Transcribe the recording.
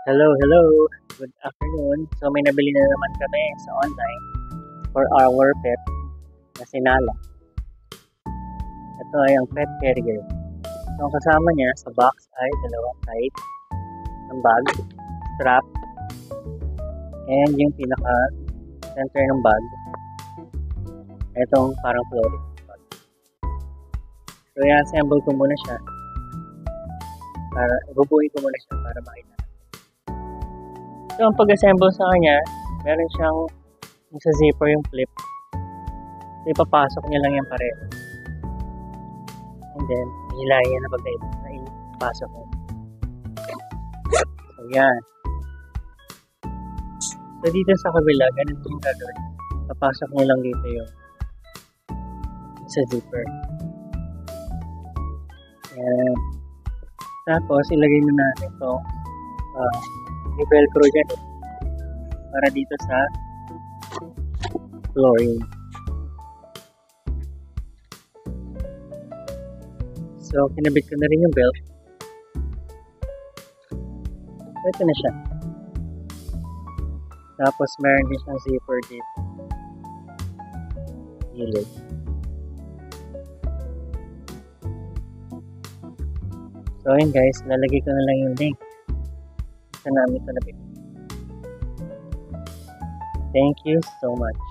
Hello, hello. Good afternoon. So may nabili na naman kami sa online for our pet na si Nala. Ito ay ang pet carrier. So ang kasama niya sa box ay dalawang side ng bag, strap, and yung pinaka center ng bag. Itong parang floating bag. So i-assemble ko muna siya. Bubuhin ko muna siya para makita. So, ang pag-assemble sa kanya, meron siyang sa zipper yung flip. So, ipapasok niya lang yung pareho. And then, hilahin niya na ipapasok niya. So, yan. So, dito sa kabila, ganun yung gagawin. Papasok niya lang dito yung sa zipper. And, tapos, ilagay na natin ito may velcro dyan para dito sa flooring. So, kinabit ko na rin yung belt. Ito na siya. Tapos, meron din siyang zipper dito. Gilid. So, yun guys, lalagay ko na lang yung link namin ito na. Thank you so much.